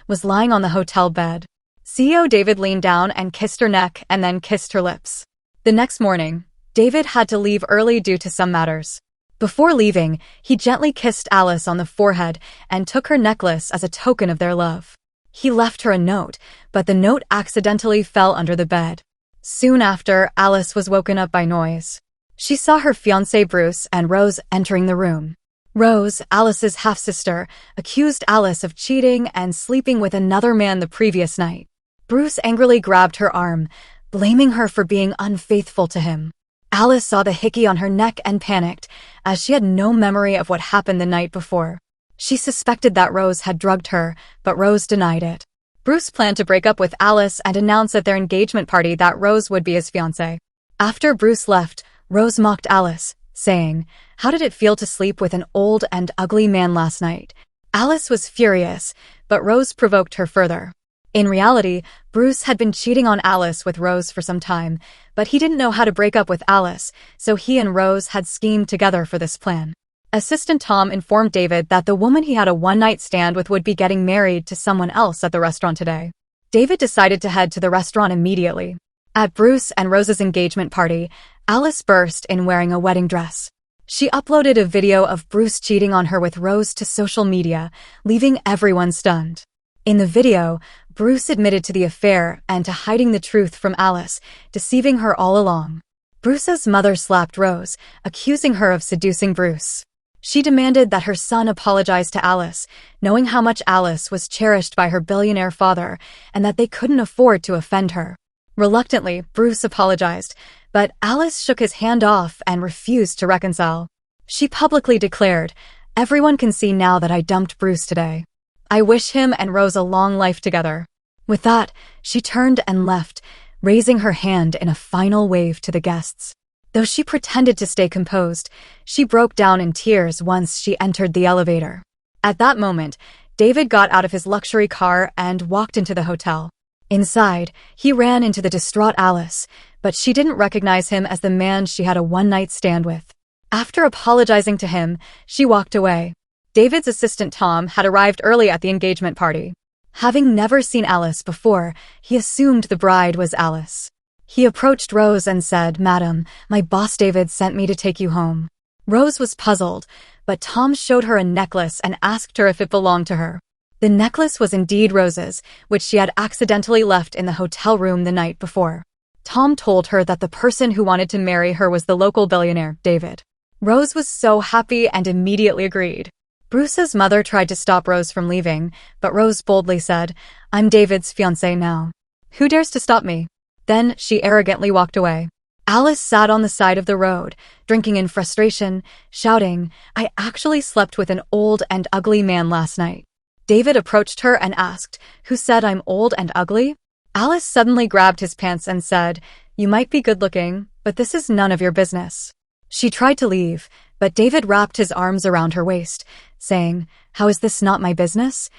was lying on the hotel bed. CEO David leaned down and kissed her neck and then kissed her lips. The next morning, David had to leave early due to some matters. Before leaving, he gently kissed Alice on the forehead and took her necklace as a token of their love. He left her a note, but the note accidentally fell under the bed. Soon after, Alice was woken up by noise. She saw her fiancé Bruce and Rose entering the room. Rose, Alice's half-sister, accused Alice of cheating and sleeping with another man the previous night. Bruce angrily grabbed her arm, blaming her for being unfaithful to him. Alice saw the hickey on her neck and panicked, as she had no memory of what happened the night before. She suspected that Rose had drugged her, but Rose denied it. Bruce planned to break up with Alice and announce at their engagement party that Rose would be his fiancée. After Bruce left, Rose mocked Alice, saying, "How did it feel to sleep with an old and ugly man last night?" Alice was furious, but Rose provoked her further. In reality, Bruce had been cheating on Alice with Rose for some time, but he didn't know how to break up with Alice, so he and Rose had schemed together for this plan. Assistant Tom informed David that the woman he had a one-night stand with would be getting married to someone else at the restaurant today. David decided to head to the restaurant immediately. At Bruce and Rose's engagement party, Alice burst in wearing a wedding dress. She uploaded a video of Bruce cheating on her with Rose to social media, leaving everyone stunned. In the video, Bruce admitted to the affair and to hiding the truth from Alice, deceiving her all along. Bruce's mother slapped Rose, accusing her of seducing Bruce. She demanded that her son apologize to Alice, knowing how much Alice was cherished by her billionaire father and that they couldn't afford to offend her. Reluctantly, Bruce apologized, but Alice shook his hand off and refused to reconcile. She publicly declared, "Everyone can see now that I dumped Bruce today. I wish him and Rose a long life together." With that, she turned and left, raising her hand in a final wave to the guests. Though she pretended to stay composed, she broke down in tears once she entered the elevator. At that moment, David got out of his luxury car and walked into the hotel. Inside, he ran into the distraught Alice, but she didn't recognize him as the man she had a one-night stand with. After apologizing to him, she walked away. David's assistant Tom had arrived early at the engagement party. Having never seen Alice before, he assumed the bride was Alice. He approached Rose and said, "Madam, my boss David sent me to take you home." Rose was puzzled, but Tom showed her a necklace and asked her if it belonged to her. The necklace was indeed Rose's, which she had accidentally left in the hotel room the night before. Tom told her that the person who wanted to marry her was the local billionaire, David. Rose was so happy and immediately agreed. Bruce's mother tried to stop Rose from leaving, but Rose boldly said, "I'm David's fiancée now. Who dares to stop me?" Then she arrogantly walked away. Alice sat on the side of the road, drinking in frustration, shouting, "I actually slept with an old and ugly man last night." David approached her and asked, "Who said I'm old and ugly?" Alice suddenly grabbed his pants and said, "You might be good-looking, but this is none of your business." She tried to leave, but David wrapped his arms around her waist, saying, "How is this not my business?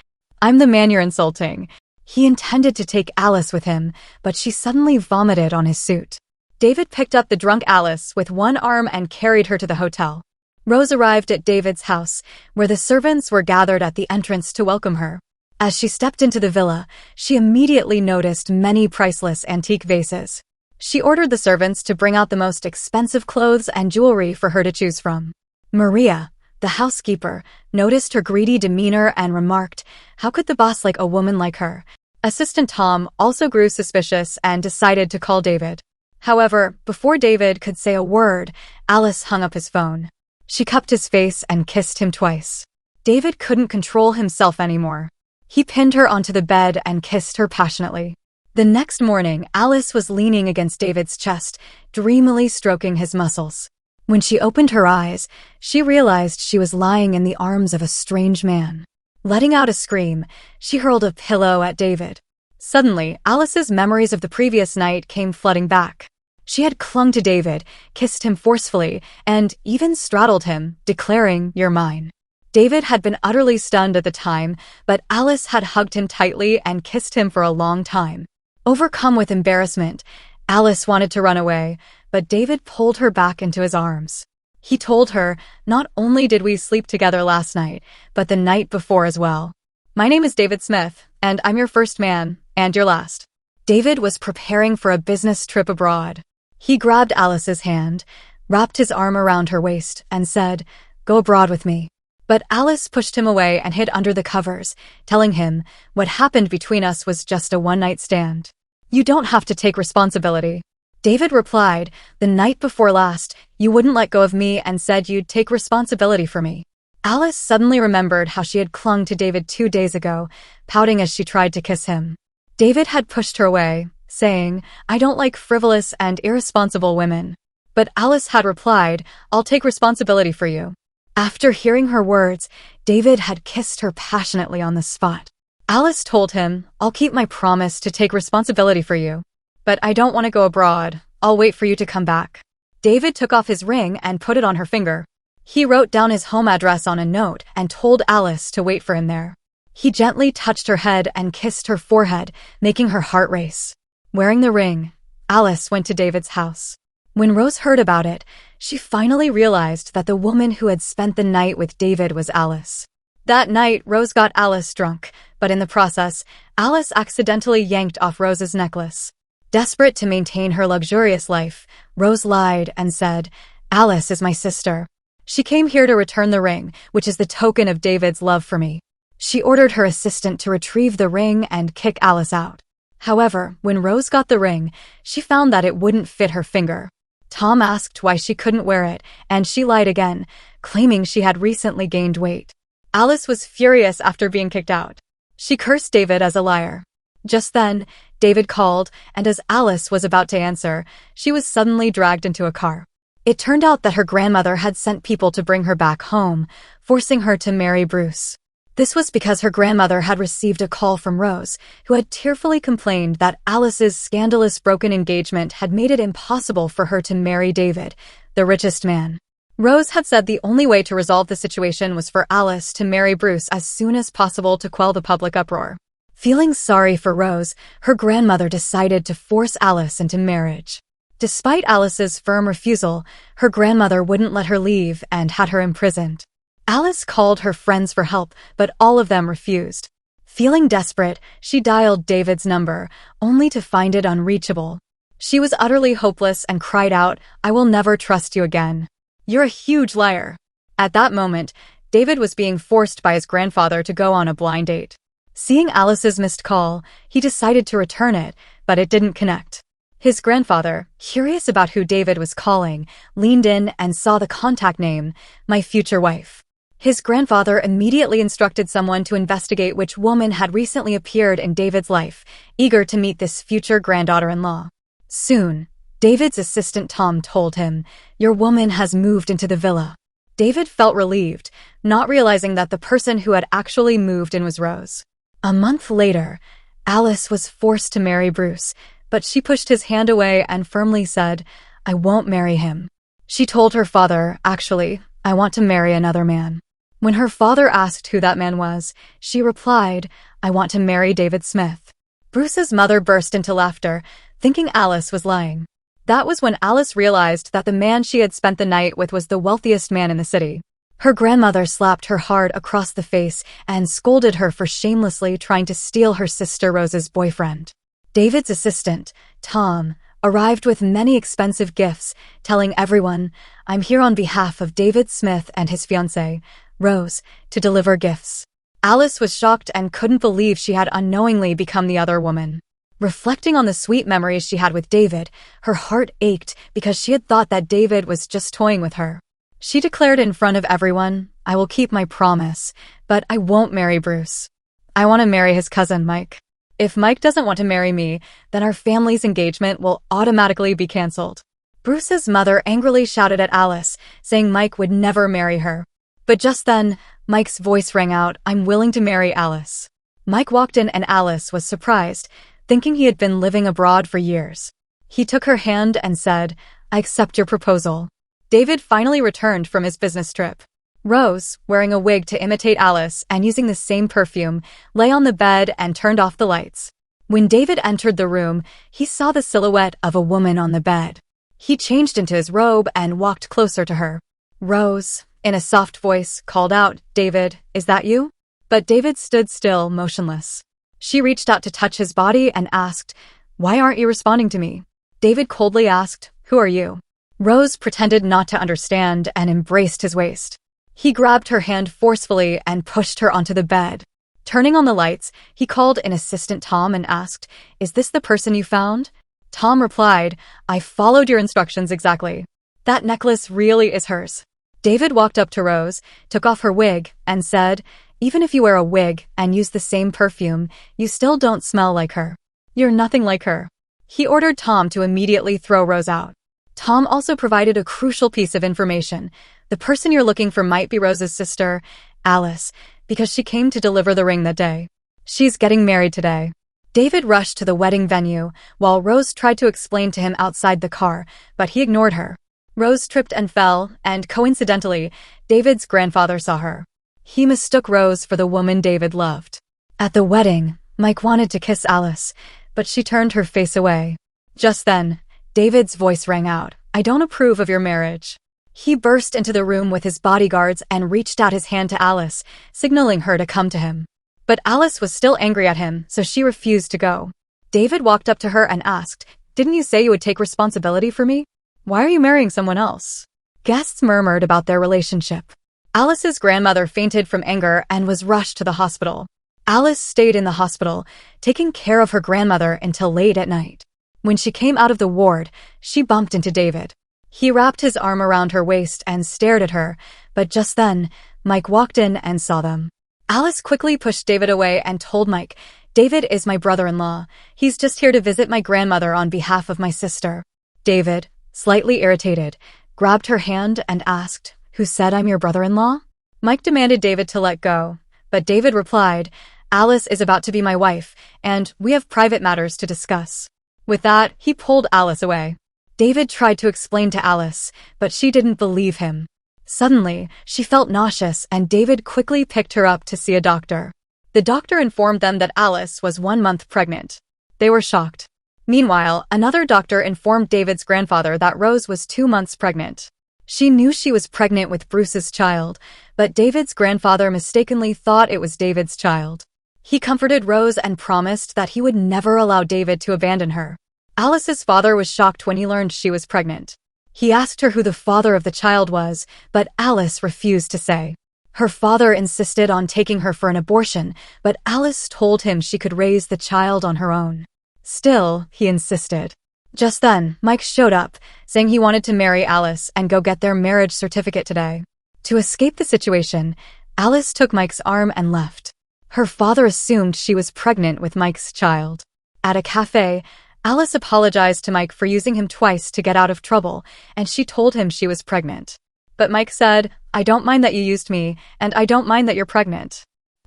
I'm the man you're insulting." He intended to take Alice with him, but she suddenly vomited on his suit. David picked up the drunk Alice with one arm and carried her to the hotel. Rose arrived at David's house, where the servants were gathered at the entrance to welcome her. As she stepped into the villa, she immediately noticed many priceless antique vases. She ordered the servants to bring out the most expensive clothes and jewelry for her to choose from. Maria, the housekeeper, noticed her greedy demeanor and remarked, "How could the boss like a woman like her?" Assistant Tom also grew suspicious and decided to call David. However, before David could say a word, Alice hung up his phone. She cupped his face and kissed him twice. David couldn't control himself anymore. He pinned her onto the bed and kissed her passionately. The next morning, Alice was leaning against David's chest, dreamily stroking his muscles. When she opened her eyes, she realized she was lying in the arms of a strange man. Letting out a scream, she hurled a pillow at David. Suddenly, Alice's memories of the previous night came flooding back. She had clung to David, kissed him forcefully, and even straddled him, declaring, "You're mine." David had been utterly stunned at the time, but Alice had hugged him tightly and kissed him for a long time. Overcome with embarrassment, Alice wanted to run away, but David pulled her back into his arms. He told her, "Not only did we sleep together last night, but the night before as well." My name is David Smith, and I'm your first man, and your last. David was preparing for a business trip abroad. He grabbed Alice's hand, wrapped his arm around her waist, and said, "Go abroad with me." But Alice pushed him away and hid under the covers, telling him, "What happened between us was just a one-night stand. You don't have to take responsibility." David replied, "The night before last, you wouldn't let go of me and said you'd take responsibility for me." Alice suddenly remembered how she had clung to David 2 days ago, pouting as she tried to kiss him. David had pushed her away, saying, "I don't like frivolous and irresponsible women." But Alice had replied, "I'll take responsibility for you." After hearing her words, David had kissed her passionately on the spot. Alice told him, "I'll keep my promise to take responsibility for you. But I don't want to go abroad. I'll wait for you to come back." David took off his ring and put it on her finger. He wrote down his home address on a note and told Alice to wait for him there. He gently touched her head and kissed her forehead, making her heart race. Wearing the ring, Alice went to David's house. When Rose heard about it, she finally realized that the woman who had spent the night with David was Alice. That night, Rose got Alice drunk, but in the process, Alice accidentally yanked off Rose's necklace. Desperate to maintain her luxurious life, Rose lied and said, "Alice is my sister. She came here to return the ring, which is the token of David's love for me." She ordered her assistant to retrieve the ring and kick Alice out. However, when Rose got the ring, she found that it wouldn't fit her finger. Tom asked why she couldn't wear it, and she lied again, claiming she had recently gained weight. Alice was furious after being kicked out. She cursed David as a liar. Just then, David called, and as Alice was about to answer, she was suddenly dragged into a car. It turned out that her grandmother had sent people to bring her back home, forcing her to marry Bruce. This was because her grandmother had received a call from Rose, who had tearfully complained that Alice's scandalous broken engagement had made it impossible for her to marry David, the richest man. Rose had said the only way to resolve the situation was for Alice to marry Bruce as soon as possible to quell the public uproar. Feeling sorry for Rose, her grandmother decided to force Alice into marriage. Despite Alice's firm refusal, her grandmother wouldn't let her leave and had her imprisoned. Alice called her friends for help, but all of them refused. Feeling desperate, she dialed David's number, only to find it unreachable. She was utterly hopeless and cried out, "I will never trust you again. You're a huge liar." At that moment, David was being forced by his grandfather to go on a blind date. Seeing Alice's missed call, he decided to return it, but it didn't connect. His grandfather, curious about who David was calling, leaned in and saw the contact name, "My future wife." His grandfather immediately instructed someone to investigate which woman had recently appeared in David's life, eager to meet this future granddaughter-in-law. Soon, David's assistant Tom told him, "Your woman has moved into the villa." David felt relieved, not realizing that the person who had actually moved in was Rose. A month later, Alice was forced to marry Bruce, but she pushed his hand away and firmly said, "I won't marry him." She told her father, "Actually, I want to marry another man." When her father asked who that man was, she replied, "I want to marry David Smith." Bruce's mother burst into laughter, thinking Alice was lying. That was when Alice realized that the man she had spent the night with was the wealthiest man in the city. Her grandmother slapped her hard across the face and scolded her for shamelessly trying to steal her sister Rose's boyfriend. David's assistant, Tom, arrived with many expensive gifts, telling everyone, "I'm here on behalf of David Smith and his fiancée, Rose, to deliver gifts." Alice was shocked and couldn't believe she had unknowingly become the other woman. Reflecting on the sweet memories she had with David, her heart ached because she had thought that David was just toying with her. She declared in front of everyone, "I will keep my promise, but I won't marry Bruce. I want to marry his cousin, Mike. If Mike doesn't want to marry me, then our family's engagement will automatically be canceled." Bruce's mother angrily shouted at Alice, saying Mike would never marry her. But just then, Mike's voice rang out, "I'm willing to marry Alice." Mike walked in and Alice was surprised, thinking he had been living abroad for years. He took her hand and said, "I accept your proposal." David finally returned from his business trip. Rose, wearing a wig to imitate Alice and using the same perfume, lay on the bed and turned off the lights. When David entered the room, he saw the silhouette of a woman on the bed. He changed into his robe and walked closer to her. Rose, in a soft voice, called out, "David, is that you?" But David stood still, motionless. She reached out to touch his body and asked, "Why aren't you responding to me?" David coldly asked, "Who are you?" Rose pretended not to understand and embraced his waist. He grabbed her hand forcefully and pushed her onto the bed. Turning on the lights, he called an assistant Tom and asked, "Is this the person you found?" Tom replied, "I followed your instructions exactly. That necklace really is hers." David walked up to Rose, took off her wig, and said, "Even if you wear a wig and use the same perfume, you still don't smell like her. You're nothing like her." He ordered Tom to immediately throw Rose out. Tom also provided a crucial piece of information. The person you're looking for might be Rose's sister, Alice, because she came to deliver the ring that day. She's getting married today. David rushed to the wedding venue, while Rose tried to explain to him outside the car, but he ignored her. Rose tripped and fell, and coincidentally, David's grandfather saw her. He mistook Rose for the woman David loved. At the wedding, Mike wanted to kiss Alice, but she turned her face away. Just then, David's voice rang out, "I don't approve of your marriage." He burst into the room with his bodyguards and reached out his hand to Alice, signaling her to come to him. But Alice was still angry at him, so she refused to go. David walked up to her and asked, "Didn't you say you would take responsibility for me? Why are you marrying someone else?" Guests murmured about their relationship. Alice's grandmother fainted from anger and was rushed to the hospital. Alice stayed in the hospital, taking care of her grandmother until late at night. When she came out of the ward, she bumped into David. He wrapped his arm around her waist and stared at her, but just then, Mike walked in and saw them. Alice quickly pushed David away and told Mike, "David is my brother-in-law. He's just here to visit my grandmother on behalf of my sister." David, slightly irritated, grabbed her hand and asked, "Who said I'm your brother-in-law?" Mike demanded David to let go, but David replied, "Alice is about to be my wife, and we have private matters to discuss." With that, he pulled Alice away. David tried to explain to Alice, but she didn't believe him. Suddenly, she felt nauseous and David quickly picked her up to see a doctor. The doctor informed them that Alice was 1 month pregnant. They were shocked. Meanwhile, another doctor informed David's grandfather that Rose was 2 months pregnant. She knew she was pregnant with Bruce's child, but David's grandfather mistakenly thought it was David's child. He comforted Rose and promised that he would never allow David to abandon her. Alice's father was shocked when he learned she was pregnant. He asked her who the father of the child was, but Alice refused to say. Her father insisted on taking her for an abortion, but Alice told him she could raise the child on her own. Still, he insisted. Just then, Mike showed up, saying he wanted to marry Alice and go get their marriage certificate today. To escape the situation, Alice took Mike's arm and left. Her father assumed she was pregnant with Mike's child. At a cafe, Alice apologized to Mike for using him twice to get out of trouble, and she told him she was pregnant. But Mike said, "I don't mind that you used me, and I don't mind that you're pregnant.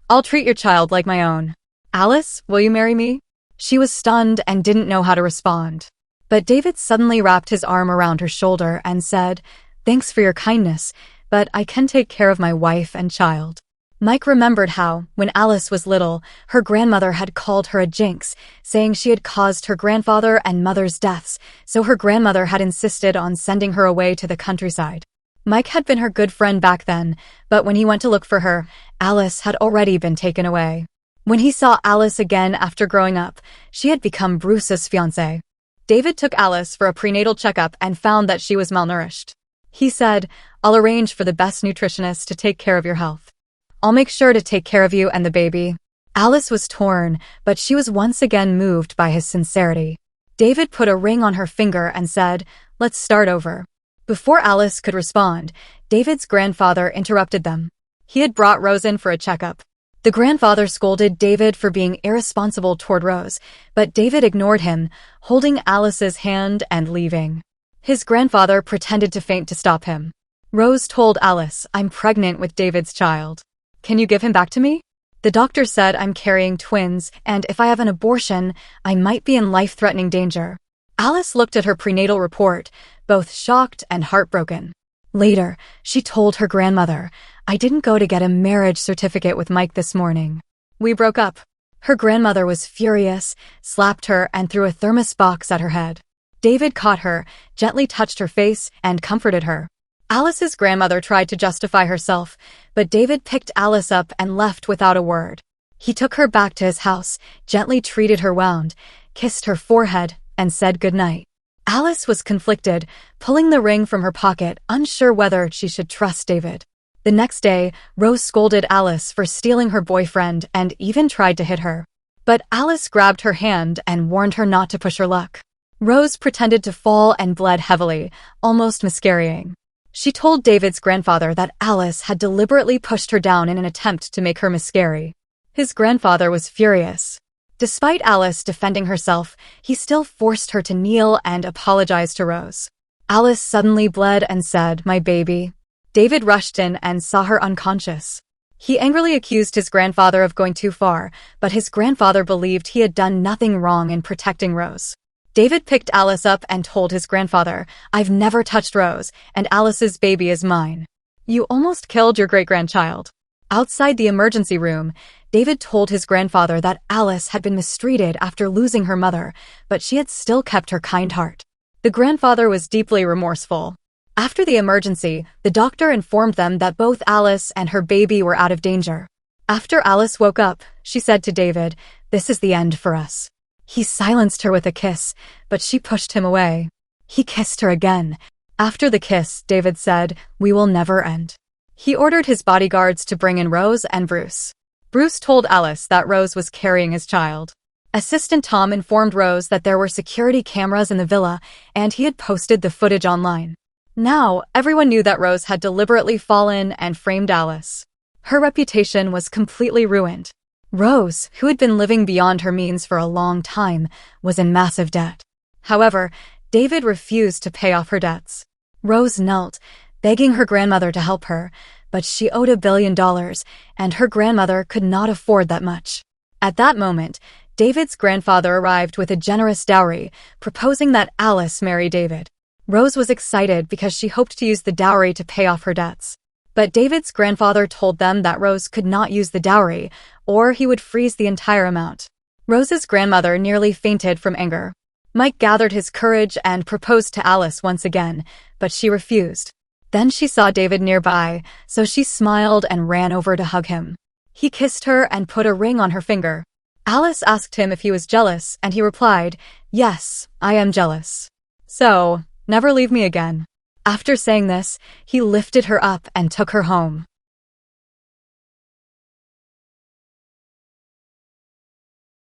I'll treat your child like my own. Alice, will you marry me?" She was stunned and didn't know how to respond. But David suddenly wrapped his arm around her shoulder and said, "Thanks for your kindness, but I can take care of my wife and child." Mike remembered how, when Alice was little, her grandmother had called her a jinx, saying she had caused her grandfather and mother's deaths, so her grandmother had insisted on sending her away to the countryside. Mike had been her good friend back then, but when he went to look for her, Alice had already been taken away. When he saw Alice again after growing up, she had become Bruce's fiancé. David took Alice for a prenatal checkup and found that she was malnourished. He said, "I'll arrange for the best nutritionist to take care of your health. I'll make sure to take care of you and the baby." Alice was torn, but she was once again moved by his sincerity. David put a ring on her finger and said, "Let's start over." Before Alice could respond, David's grandfather interrupted them. He had brought Rose in for a checkup. The grandfather scolded David for being irresponsible toward Rose, but David ignored him, holding Alice's hand and leaving. His grandfather pretended to faint to stop him. Rose told Alice, "I'm pregnant with David's child. Can you give him back to me? The doctor said I'm carrying twins, and if I have an abortion, I might be in life-threatening danger." Alice looked at her prenatal report, both shocked and heartbroken. Later, she told her grandmother, "I didn't go to get a marriage certificate with Mike this morning. We broke up." Her grandmother was furious, slapped her, and threw a thermos box at her head. David caught her, gently touched her face, and comforted her. Alice's grandmother tried to justify herself, but David picked Alice up and left without a word. He took her back to his house, gently treated her wound, kissed her forehead, and said goodnight. Alice was conflicted, pulling the ring from her pocket, unsure whether she should trust David. The next day, Rose scolded Alice for stealing her boyfriend and even tried to hit her. But Alice grabbed her hand and warned her not to push her luck. Rose pretended to fall and bled heavily, almost miscarrying. She told David's grandfather that Alice had deliberately pushed her down in an attempt to make her miscarry. His grandfather was furious. Despite Alice defending herself, he still forced her to kneel and apologize to Rose. Alice suddenly bled and said, "My baby." David rushed in and saw her unconscious. He angrily accused his grandfather of going too far, but his grandfather believed he had done nothing wrong in protecting Rose. David picked Alice up and told his grandfather, "I've never touched Rose, and Alice's baby is mine." "You almost killed your great-grandchild." Outside the emergency room, David told his grandfather that Alice had been mistreated after losing her mother, but she had still kept her kind heart. The grandfather was deeply remorseful. After the emergency, the doctor informed them that both Alice and her baby were out of danger. After Alice woke up, she said to David, "This is the end for us." He silenced her with a kiss, but she pushed him away. He kissed her again. After the kiss, David said, "We will never end." He ordered his bodyguards to bring in Rose and Bruce. Bruce told Alice that Rose was carrying his child. Assistant Tom informed Rose that there were security cameras in the villa, and he had posted the footage online. Now, everyone knew that Rose had deliberately fallen and framed Alice. Her reputation was completely ruined. Rose, who had been living beyond her means for a long time, was in massive debt. However, David refused to pay off her debts. Rose knelt, begging her grandmother to help her, but she owed $1 billion, and her grandmother could not afford that much. At that moment, David's grandfather arrived with a generous dowry, proposing that Alice marry David. Rose was excited because she hoped to use the dowry to pay off her debts. But David's grandfather told them that Rose could not use the dowry, or he would freeze the entire amount. Rose's grandmother nearly fainted from anger. Mike gathered his courage and proposed to Alice once again, but she refused. Then she saw David nearby, so she smiled and ran over to hug him. He kissed her and put a ring on her finger. Alice asked him if he was jealous, and he replied, "Yes, I am jealous. So, never leave me again." After saying this, he lifted her up and took her home.